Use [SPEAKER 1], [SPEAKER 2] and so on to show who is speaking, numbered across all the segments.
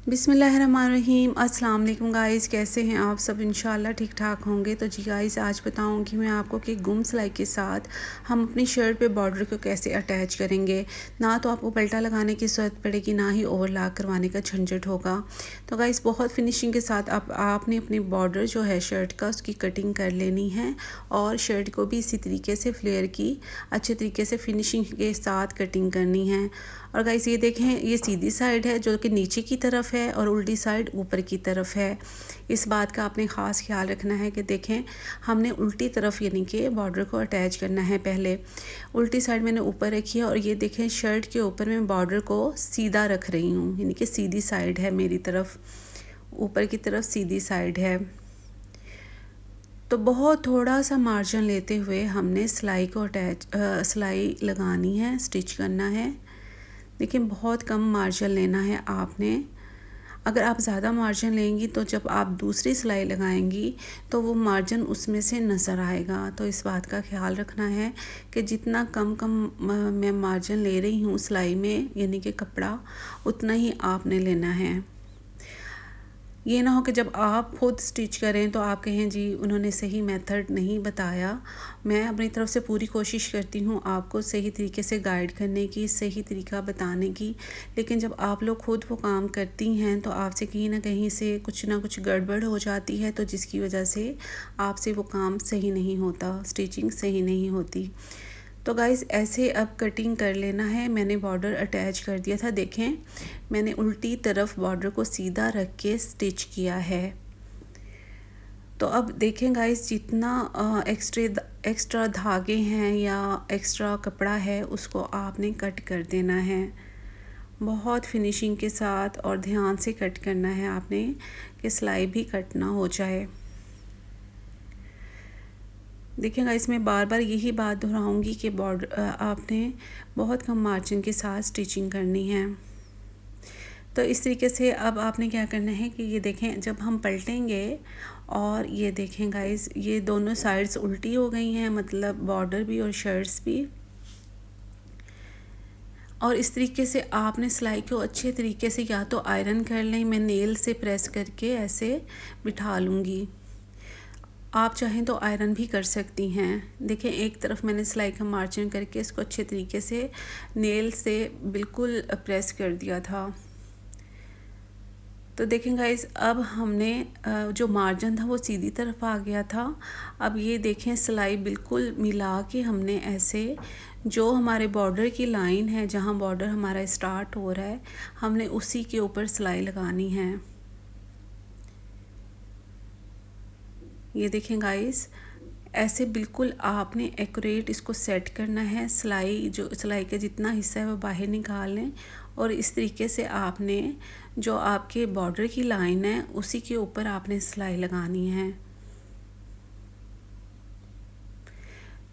[SPEAKER 1] बिस्मिल्लाहिर्रहमानिर्रहीम। अस्सलाम वालेकुम गाइस, कैसे हैं आप सब? इंशाल्लाह ठीक ठाक होंगे। तो जी गाइस, आज बताऊंगी मैं आपको कि गुम सिलाई के साथ हम अपनी शर्ट पे बॉर्डर को कैसे अटैच करेंगे। ना तो आपको पल्टा लगाने की ज़रूरत पड़ेगी, ना ही ओवरलॉक करवाने का झंझट होगा। तो गाइस, बहुत फिनिशिंग के साथ आपने अपनी बॉर्डर जो है शर्ट का, उसकी कटिंग कर लेनी है और शर्ट को भी इसी तरीके से फ्लेयर की अच्छे तरीके से फिनिशिंग के साथ कटिंग करनी है। और गाइस, ये देखें, ये सीधी साइड है जो कि नीचे की तरफ है और उल्टी साइड ऊपर की तरफ है। इस बात का आपने ख़ास ख्याल रखना है कि देखें, हमने उल्टी तरफ यानी कि बॉर्डर को अटैच करना है। पहले उल्टी साइड मैंने ऊपर रखी है और ये देखें, शर्ट के ऊपर मैं बॉर्डर को सीधा रख रही हूँ, यानी कि सीधी साइड है मेरी तरफ, ऊपर की तरफ सीधी साइड है। तो बहुत थोड़ा सा मार्जिन लेते हुए हमने सिलाई को सिलाई लगानी है, स्टिच करना है। लेकिन बहुत कम मार्जिन लेना है आपने। अगर आप ज़्यादा मार्जिन लेंगी तो जब आप दूसरी सिलाई लगाएंगी तो वो मार्जिन उसमें से नज़र आएगा। तो इस बात का ख्याल रखना है कि जितना कम कम मैं मार्जिन ले रही हूँ सिलाई में, यानी कि कपड़ा, उतना ही आपने लेना है। ये ना हो कि जब आप खुद स्टिच करें तो आप कहें जी उन्होंने सही मेथड नहीं बताया। मैं अपनी तरफ से पूरी कोशिश करती हूँ आपको सही तरीके से गाइड करने की, सही तरीका बताने की। लेकिन जब आप लोग खुद वो काम करती हैं तो आपसे कहीं ना कहीं से कुछ ना कुछ गड़बड़ हो जाती है, तो जिसकी वजह से आपसे वो काम सही नहीं होता, स्टिचिंग सही नहीं होती। तो गाइस, ऐसे अब कटिंग कर लेना है। मैंने बॉर्डर अटैच कर दिया था, देखें मैंने उल्टी तरफ बॉर्डर को सीधा रख के स्टिच किया है। तो अब देखें गाइस, जितना एक्स्ट्रा धागे हैं या एक्स्ट्रा कपड़ा है उसको आपने कट कर देना है। बहुत फिनिशिंग के साथ और ध्यान से कट करना है आपने कि सिलाई भी कट ना हो जाए। देखिएगा, इसमें बार बार यही बात दोहराऊंगी कि बॉर्डर आपने बहुत कम मार्जिन के साथ स्टिचिंग करनी है। तो इस तरीके से अब आपने क्या करना है कि ये देखें, जब हम पलटेंगे और ये देखें गाइस, ये दोनों साइड्स उल्टी हो गई हैं, मतलब बॉर्डर भी और शर्ट्स भी। और इस तरीके से आपने सिलाई को अच्छे तरीके से या तो आयरन कर लें, मैं नेल से प्रेस करके ऐसे बिठा लूँगी, आप चाहें तो आयरन भी कर सकती हैं। देखें, एक तरफ मैंने सिलाई का मार्जिन करके इसको अच्छे तरीके से नेल से बिल्कुल प्रेस कर दिया था। तो देखें गाइस, अब हमने जो मार्जिन था वो सीधी तरफ आ गया था। अब ये देखें, सिलाई बिल्कुल मिला के हमने ऐसे, जो हमारे बॉर्डर की लाइन है, जहाँ बॉर्डर हमारा स्टार्ट हो रहा है, हमने उसी के ऊपर सिलाई लगानी है। ये देखें गाइस, ऐसे बिल्कुल आपने एक्यूरेट इसको सेट करना है। सिलाई का जितना हिस्सा है वो बाहर निकाल लें और इस तरीके से आपने जो आपके बॉर्डर की लाइन है उसी के ऊपर आपने सिलाई लगानी है।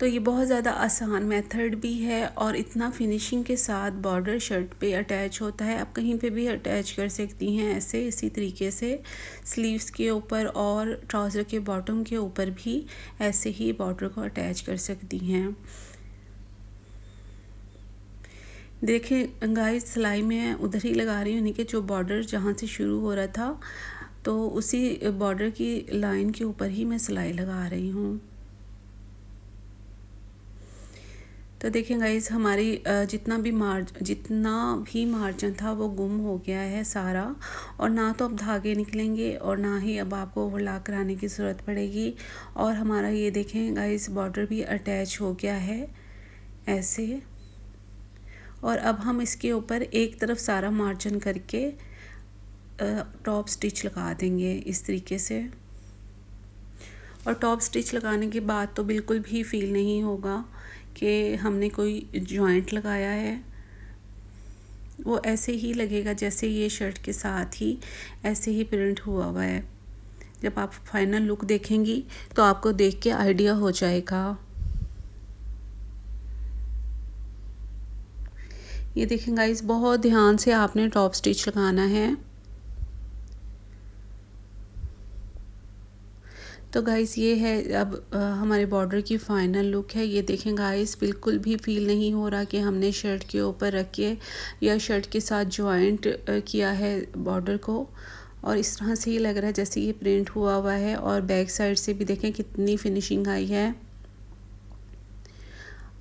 [SPEAKER 1] तो ये बहुत ज़्यादा आसान मेथड भी है और इतना फिनिशिंग के साथ बॉर्डर शर्ट पे अटैच होता है। आप कहीं पे भी अटैच कर सकती हैं ऐसे, इसी तरीके से स्लीव्स के ऊपर और ट्राउज़र के बॉटम के ऊपर भी ऐसे ही बॉर्डर को अटैच कर सकती हैं। देखिए गाइस, सिलाई मैं उधर ही लगा रही हूँ, यानी कि जो बॉर्डर जहाँ से शुरू हो रहा था तो उसी बॉर्डर की लाइन के ऊपर ही मैं सिलाई लगा रही हूँ। तो देखें गाइस, हमारी जितना भी मार्जिन था वो गुम हो गया है सारा, और ना तो अब धागे निकलेंगे और ना ही अब आपको ओवरलॉक कराने की ज़रूरत पड़ेगी। और हमारा ये देखें गाइस, बॉर्डर भी अटैच हो गया है ऐसे। और अब हम इसके ऊपर एक तरफ सारा मार्जिन करके टॉप स्टिच लगा देंगे इस तरीके से। और टॉप स्टिच लगाने के बाद तो बिल्कुल भी फील नहीं होगा कि हमने कोई जॉइंट लगाया है। वो ऐसे ही लगेगा जैसे ये शर्ट के साथ ही ऐसे ही प्रिंट हुआ है। जब आप फाइनल लुक देखेंगी तो आपको देख के आइडिया हो जाएगा। ये देखें गाइस, बहुत ध्यान से आपने टॉप स्टिच लगाना है। तो गाइस ये है अब हमारे बॉर्डर की फ़ाइनल लुक है। ये देखें गाइस, बिल्कुल भी फ़ील नहीं हो रहा कि हमने शर्ट के ऊपर रख के या शर्ट के साथ जॉइंट किया है बॉर्डर को, और इस तरह से ही लग रहा है जैसे ये प्रिंट हुआ हुआ है। और बैक साइड से भी देखें कितनी फिनिशिंग आई है।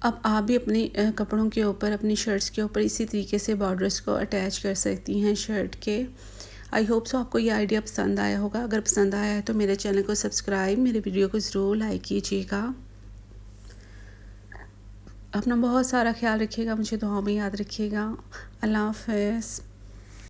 [SPEAKER 1] अब आप भी अपने कपड़ों के ऊपर, अपनी शर्ट्स के ऊपर इसी तरीके से बॉर्डर्स को अटैच कर सकती हैं शर्ट के। आई होप सो आपको ये आइडिया पसंद आया होगा। अगर पसंद आया है तो मेरे चैनल को सब्सक्राइब, मेरे वीडियो को ज़रूर लाइक कीजिएगा। अपना बहुत सारा ख्याल रखिएगा, मुझे दुआओं में याद रखिएगा। अल्लाह हाफ़िज़।